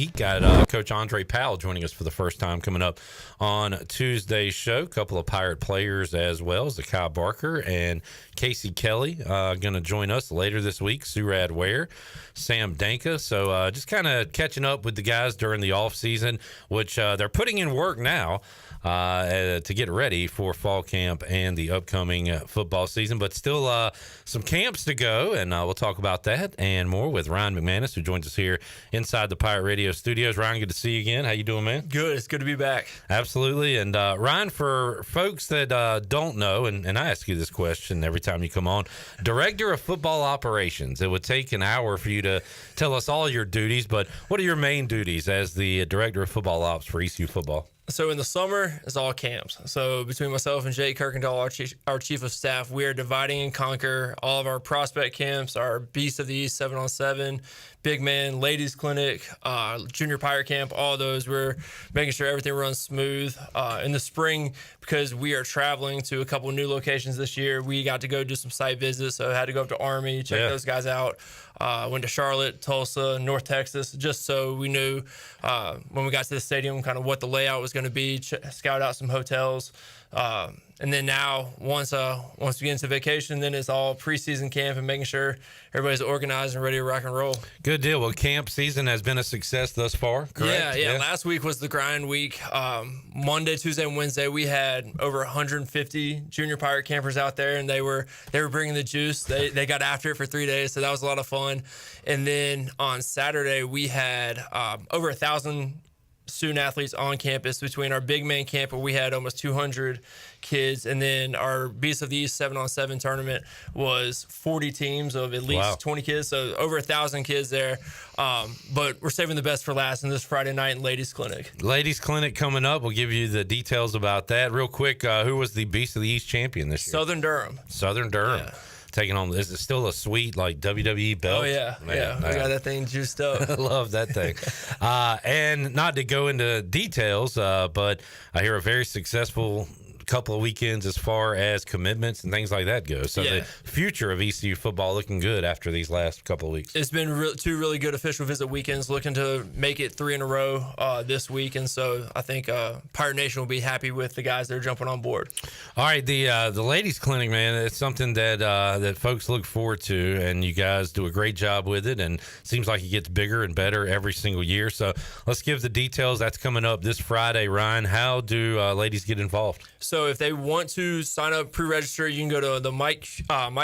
Got Coach Andre Powell joining us for the first time coming up on Tuesday's show. A couple of Pirate players as well as Kai Barker and Casey Kelly going to join us later this week. Surad Ware, Sam Danka. So just kind of catching up with the guys during the off season, which they're putting in work now to get ready for fall camp and the upcoming football season, but still some camps to go, and we'll talk about that and more with Ryan McManus, who joins us here inside the Pirate Radio studios. Ryan, good to see you again. How you doing, man? Good. It's good to be back. Absolutely. And Ryan, for folks that don't know, and I ask you this question every time you come on, Director of Football Operations. It would take an hour for you to tell us all your duties, but what are your main duties as the Director of Football Ops for ECU football? So in the summer, it's all camps. So between myself and Jay Kirkendall, our chief of staff, we are dividing and conquer all of our prospect camps, our Beast of the East 7-on-7, Big Man, Ladies Clinic, Junior Pirate Camp, all those. We're making sure everything runs smooth. In the spring, because we are traveling to a couple new locations this year, we got to go do some site visits. So I had to go up to Army, check those guys out. Went to Charlotte, Tulsa, North Texas, just so we knew when we got to the stadium kind of what the layout was going to be, scout out some hotels. And then now, once we get into vacation, then it's all preseason camp and making sure everybody's organized and ready to rock and roll. Good deal. Well, camp season has been a success thus far, correct? Yeah. Last week was the grind week. Monday, Tuesday, and Wednesday, we had over 150 junior Pirate campers out there, and they were bringing the juice. They got after it for 3 days, so that was a lot of fun. And then on Saturday, we had over 1,000 student athletes on campus between our big man camp where we had almost 200 kids, and then our Beast of the East 7-on-7 tournament was 40 teams of at least 20 kids, so over 1,000 kids there. But we're saving the best for last in this Friday night in Ladies Clinic. Ladies Clinic coming up. We'll give you the details about that. Real quick, who was the Beast of the East champion this year? Southern Durham. Yeah. Taking on, is it still a sweet like WWE belt? Oh yeah, man, we got that thing juiced up. I love that thing. And not to go into details, but I hear a very successful couple of weekends as far as commitments and things like that go. So the future of ECU football looking good after these last couple of weeks. It's been two really good official visit weekends, looking to make it 3 in a row this week. And so I think Pirate Nation will be happy with the guys that are jumping on board. All right, the Ladies Clinic, man, it's something that folks look forward to, and you guys do a great job with it, and it seems like it gets bigger and better every single year. So let's give the details. That's coming up this Friday. Ryan, how do ladies get involved? So if they want to sign up, pre-register, you can go to the Mike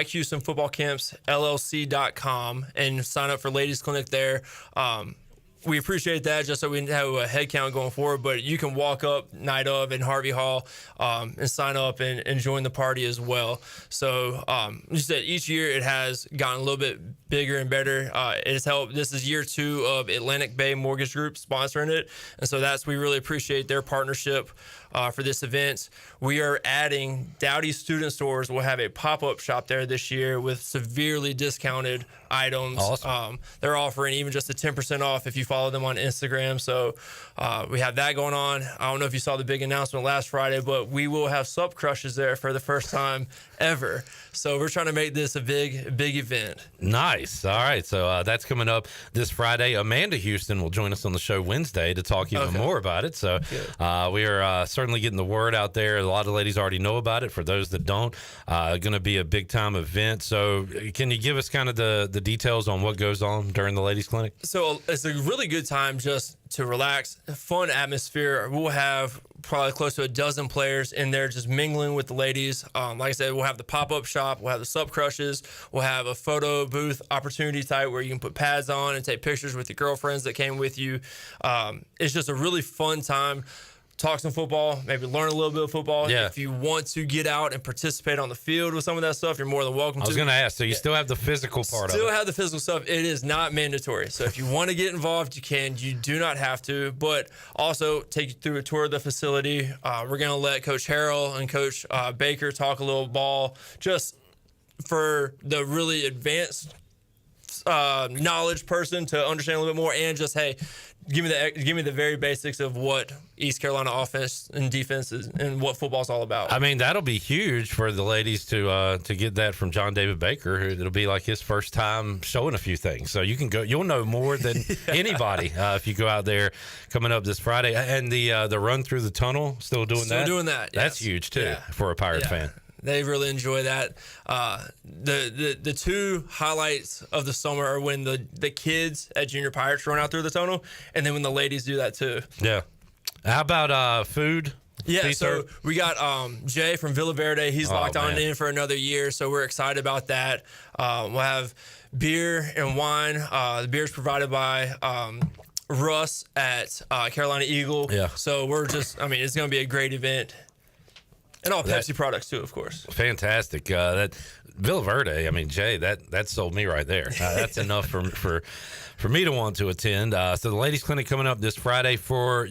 Houston Football Camps LLC.com and sign up for Ladies Clinic there. We appreciate that just so we have a head count going forward, but you can walk up night of in Harvey Hall and sign up and join the party as well. So you said each year it has gotten a little bit bigger and better. It has helped. This is year 2 of Atlantic Bay Mortgage Group sponsoring it, and so we really appreciate their partnership for this event. We are adding Dowdy Student Stores. Will have a pop-up shop there this year with severely discounted items. Awesome. They're offering even just a 10% off if you follow them on Instagram. So we have that going on. I don't know if you saw the big announcement last Friday, but we will have sup crushes there for the first time ever. So we're trying to make this a big event. Nice. All right. So that's coming up this Friday. Amanda Houston will join us on the show Wednesday to talk even more about it. So we are certainly getting the word out there. A lot of ladies already know about it. For those that don't, going to be a big time event. So can you give us kind of the details on what goes on during the Ladies Clinic? So it's a really good time just to relax, fun atmosphere. We'll have probably close to a dozen players in there just mingling with the ladies. Like I said, we'll have the pop-up shop, we'll have the sup crushes, we'll have a photo booth opportunity type where you can put pads on and take pictures with your girlfriends that came with you. It's just a really fun time. Talk some football, maybe learn a little bit of football. Yeah. If you want to get out and participate on the field with some of that stuff, you're more than welcome to. I was going to ask, so you still have the physical part of it? Still have the physical stuff. It is not mandatory. So if you want to get involved, you can. You do not have to, but also take you through a tour of the facility. We're going to let Coach Harrell and Coach Baker talk a little ball just for the really advanced knowledge person to understand a little bit more, and just, hey, give me the very basics of what East Carolina offense and defense is and what football's all about. I mean, that'll be huge for the ladies to get that from John David Baker. It'll be like his first time showing a few things. So you can go, you'll know more than anybody if you go out there coming up this Friday. And the run through the tunnel, still doing that. That's huge too for a Pirate fan. They really enjoy that. The two highlights of the summer are when the kids at Junior Pirates run out through the tunnel, and then when the ladies do that too. Yeah. How about food? Yeah, so we got Jay from Villa Verde. He's locked on in for another year, so we're excited about that. We'll have beer and wine. The beer is provided by Russ at Carolina Eagle. Yeah. So it's going to be a great event. And all Pepsi products, too, of course. Fantastic. That Villa Verde, I mean, Jay, that sold me right there. That's enough for me to want to attend. So the Ladies Clinic coming up this Friday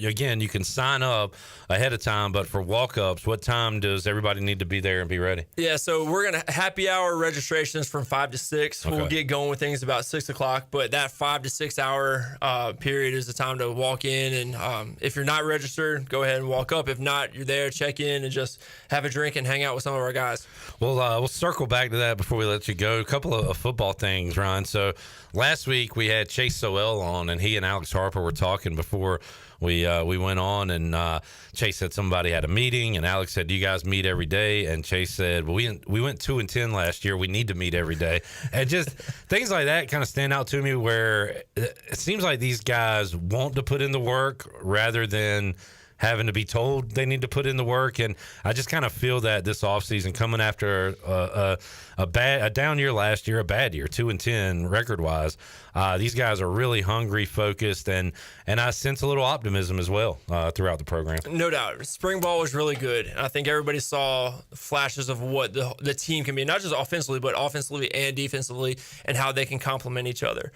again, you can sign up ahead of time, but for walk-ups, what time does everybody need to be there and be ready? Yeah, so we're going to happy hour registrations from 5 to 6. Okay. We'll get going with things about 6 o'clock, but that 5 to 6 hour period is the time to walk in. And if you're not registered, go ahead and walk up. If not, you're there, check in, and just have a drink and hang out with some of our guys. Well, we'll circle back to that before we let you go. A couple of football things, Ron. So last week we had Chase Soel on, and he and Alex Harper were talking before we went on, and Chase said somebody had a meeting, and Alex said, "Do you guys meet every day?" And Chase said, "Well, we went 2-10 last year. We need to meet every day." And just things like that kind of stand out to me, where it seems like these guys want to put in the work rather than having to be told they need to put in the work. And I just kind of feel that this offseason, coming after a down year last year, a bad year, 2-10 record-wise, these guys are really hungry, focused, and I sense a little optimism as well throughout the program. No doubt. Spring ball was really good. And I think everybody saw flashes of what the team can be, not just offensively, but offensively and defensively, and how they can complement each other.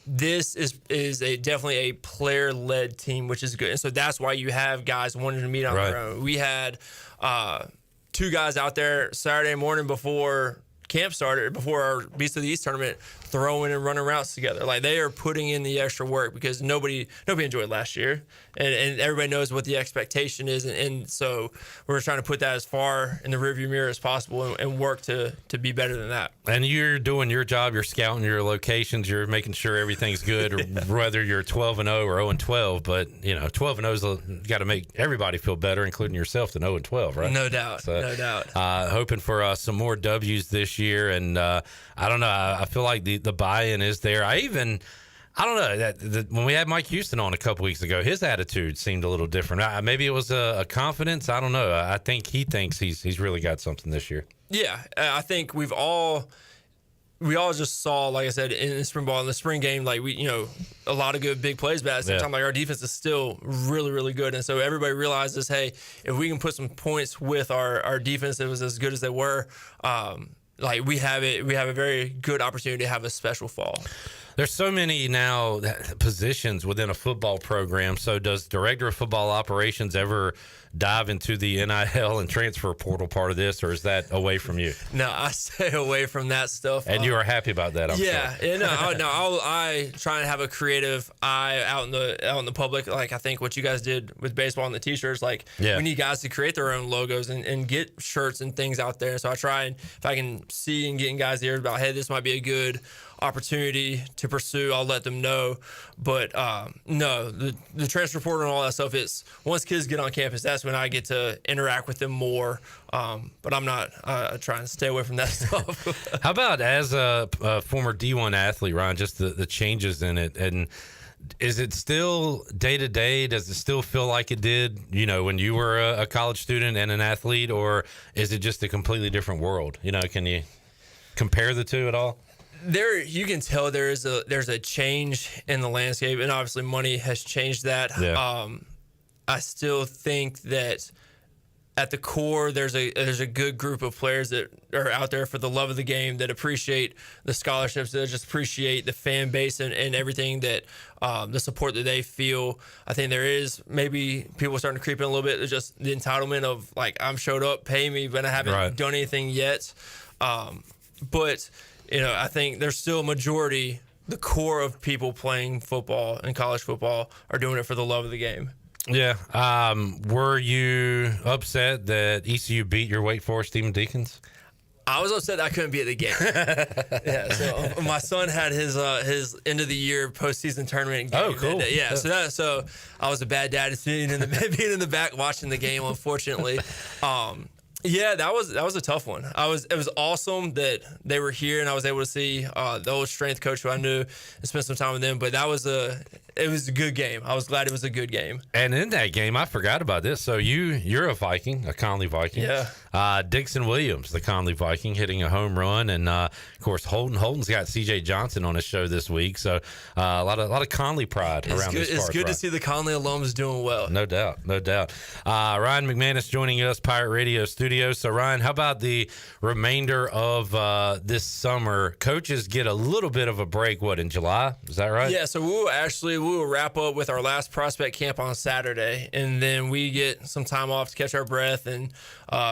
This is definitely a player-led team, which is good. And so that's why you have guys wanting to meet on their own. We had 2 guys out there Saturday morning before camp started, before our Beast of the East tournament, throwing and running routes together. Like, they are putting in the extra work because nobody enjoyed last year, and everybody knows what the expectation is, and so we're trying to put that as far in the rearview mirror as possible and work to be better than that. And you're doing your job. You're scouting your locations. You're making sure everything's good, whether you're 12-0 or 0-12. But 12-0's got to make everybody feel better, including yourself, than 0-12, right? No doubt. So, no doubt. Hoping for some more W's this year, and I don't know. I feel like the buy-in is there. I don't know, when we had Mike Houston on a couple weeks ago, his attitude seemed a little different. Maybe it was a confidence. I don't know. I think he thinks he's really got something this year. Yeah, I think we all just saw, like I said, in the spring ball, in the spring game, like a lot of good big plays, but at the same time, like, our defense is still really, really good. And so everybody realizes, hey, if we can put some points with our defense that was as good as they were, like, we have a very good opportunity to have a special fall. There's so many now positions within a football program. So does Director of Football Operations ever dive into the NIL and transfer portal part of this, or is that away from you? No, I stay away from that stuff. And you are happy about that, I'm sure. And I try and have a creative eye out in the public. Like, I think what you guys did with baseball and the T-shirts, like, we need guys to create their own logos and get shirts and things out there. So I try, and if I can see and get in guys' ears about, hey, this might be a good opportunity to pursue, I'll let them know. But no, the transfer portal and all that stuff, it's once kids get on campus, that's when I get to interact with them more. But I'm not trying to stay away from that stuff. How about as a former D1 athlete, Ron, just the changes in it? And is it still day to day? Does it still feel like it did, when you were a college student and an athlete, or is it just a completely different world? Can you compare the two at all? You can tell there's a change in the landscape, and obviously money has changed that. Yeah. I still think that at the core, there's a good group of players that are out there for the love of the game, that appreciate the scholarships, that just appreciate the fan base and everything, that the support that they feel. I think there is maybe people starting to creep in a little bit. There's just the entitlement of, like, I'm showed up, pay me, but I haven't done anything yet. But I think there's still a majority. The core of people playing football and college football are doing it for the love of the game. Yeah. Were you upset that ECU beat your Wake Forest Demon Deacons? I was upset that I couldn't be at the game. Yeah, so my son had his end of the year postseason tournament game. Oh, cool. Yeah, so I was a bad dad being in the back watching the game, unfortunately. Yeah, that was a tough one. It was awesome that they were here and I was able to see the old strength coach who I knew and spend some time with them. But it was a good game. I was glad it was a good game. And in that game, I forgot about this. So you're a Viking, a Conley Viking. Yeah. Dixon Williams, the Conley Viking, hitting a home run, and of course Holden's got C.J. Johnson on his show this week. So a lot of Conley pride around this part. It's good to see the Conley alums doing well. No doubt. Ryan McManus joining us, Pirate Radio Studio. So Ryan, how about the remainder of this summer? Coaches get a little bit of a break. What, in July? Is that right? Yeah. So we will wrap up with our last prospect camp on Saturday, and then we get some time off to catch our breath, and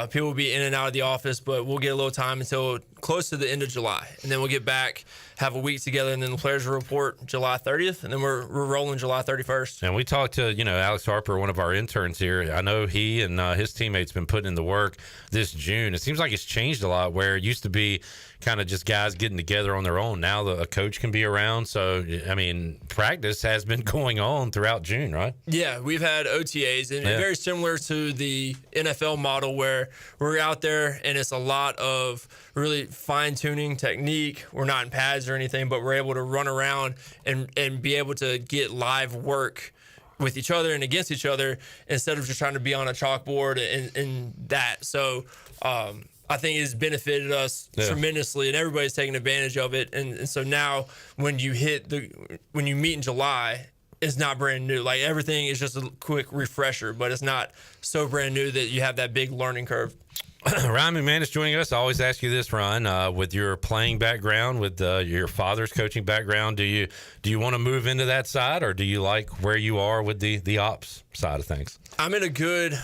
people will be in and out of the office, but we'll get a little time until close to the end of July, and then we'll get back, have a week together, and then the players will report July 30th, and then we're rolling July 31st. And we talked to Alex Harper, one of our interns here. I know he and his teammates been putting in the work this June. It seems like it's changed a lot, where it used to be kind of just guys getting together on their own. Now a coach can be around. So, I mean, practice has been going on throughout June, right? Yeah, we've had OTAs, and very similar to the NFL model where we're out there and it's a lot of really fine-tuning technique. We're not in pads or anything, but we're able to run around and be able to get live work with each other and against each other instead of just trying to be on a chalkboard and that. So, I think it's benefited us tremendously, and everybody's taking advantage of it. And so now, when you meet in July, it's not brand new. Like, everything is just a quick refresher, but it's not so brand new that you have that big learning curve. Ryan McManus joining us. I always ask you this, Ryan, with your playing background, with your father's coaching background, do you want to move into that side, or do you like where you are with the ops side of things? I'm in a good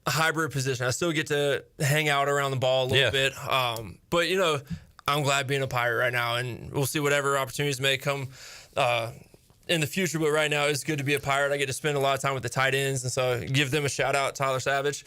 hybrid position. I still get to hang out around the ball a little bit. But, I'm glad being a Pirate right now, and we'll see whatever opportunities may come in the future. But right now, it's good to be a Pirate. I get to spend a lot of time with the tight ends, and so give them a shout out, Tyler Savage.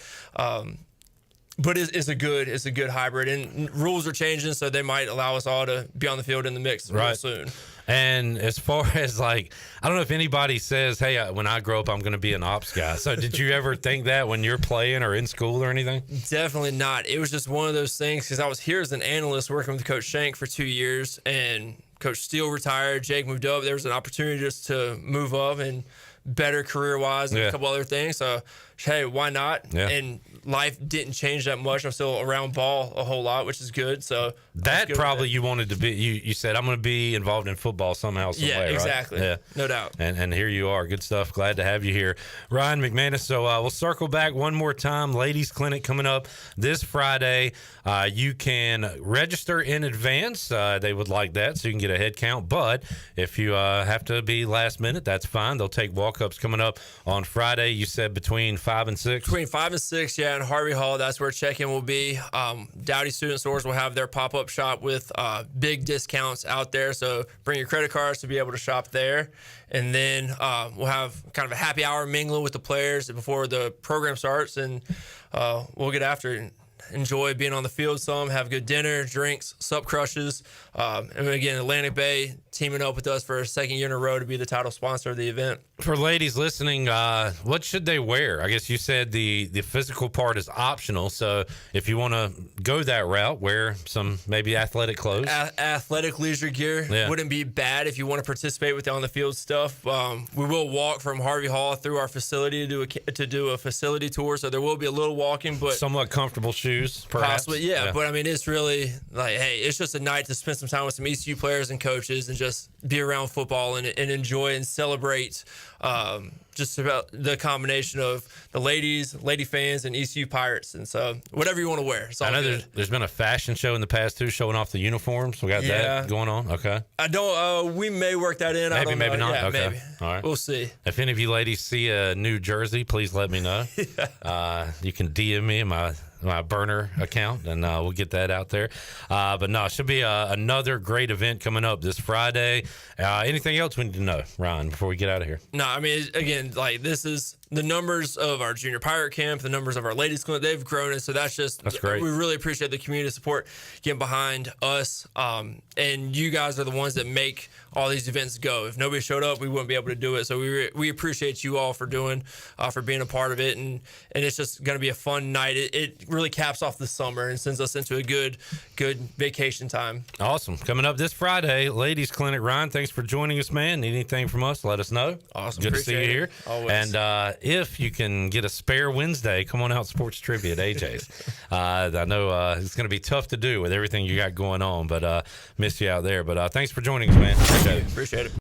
But it's a good hybrid, and rules are changing, so they might allow us all to be on the field in the mix real soon. And as far as, like, I don't know if anybody says, hey, when I grow up, I'm going to be an ops guy. So did you ever think that when you're playing or in school or anything? Definitely not. It was just one of those things, because I was here as an analyst working with Coach Shank for 2 years, and Coach Steele retired. Jake moved up. There was an opportunity just to move up and better career-wise and a couple other things. So, hey, why not? Yeah. And life didn't change that much. I'm still around ball a whole lot, which is good. So that probably you wanted to be. You said, I'm going to be involved in football somehow, some way, right? Exactly. Yeah, no doubt. And here you are. Good stuff. Glad to have you here, Ryan McManus. So we'll circle back one more time. Ladies Clinic coming up this Friday. You can register in advance. They would like that, so you can get a head count. But if you have to be last minute, that's fine. They'll take walk-ups coming up on Friday. You said between 5 and 6? Between 5 and 6, yeah, in Harvey Hall. That's where check-in will be. Dowdy Student Stores will have their pop-up shop with big discounts out there. So bring your credit cards to be able to shop there. And then we'll have kind of a happy hour mingling with the players before the program starts. And we'll get after it. Enjoy being on the field some, have good dinner, drinks, sup crushes. And again, Atlantic Bay teaming up with us for a second year in a row to be the title sponsor of the event. For ladies listening, what should they wear? I guess you said the physical part is optional. So if you want to go that route, wear some maybe athletic clothes. Athletic leisure gear wouldn't be bad if you want to participate with the on-the-field stuff. We will walk from Harvey Hall through our facility to do a facility tour. So there will be a little walking, but somewhat comfortable shoes, perhaps. Possibly, yeah. But I mean, it's really like, hey, it's just a night to spend some time with some ECU players and coaches and just be around football and enjoy and celebrate just about the combination of the lady fans and ECU Pirates. And so whatever you want to wear. I know there's been a fashion show in the past too, showing off the uniforms. We got that going on. Okay. I don't, we may work that in. Maybe not. Yeah, okay. Maybe. All right. We'll see. If any of you ladies see a new jersey, please let me know. You can DM me. My my burner account, and we'll get that out there. But no, it should be another great event coming up this Friday. Anything else we need to know, Ryan, before we get out of here? No, I mean, again, like this is the numbers of our junior pirate camp, the numbers of our ladies clinic, they've grown. And so that's great. We really appreciate the community support getting behind us. And you guys are the ones that make all these events go. If nobody showed up, we wouldn't be able to do it. So we appreciate you all for being a part of it. And it's just going to be a fun night. It really caps off the summer and sends us into a good vacation time. Awesome. Coming up this Friday, ladies clinic. Ryan, thanks for joining us, man. Need anything from us, let us know. Awesome. Good to see you here. Always. And if you can get a spare Wednesday, come on out Sports Trivia at AJ's. I know it's going to be tough to do with everything you got going on, but miss you out there. But thanks for joining us, man. Appreciate it.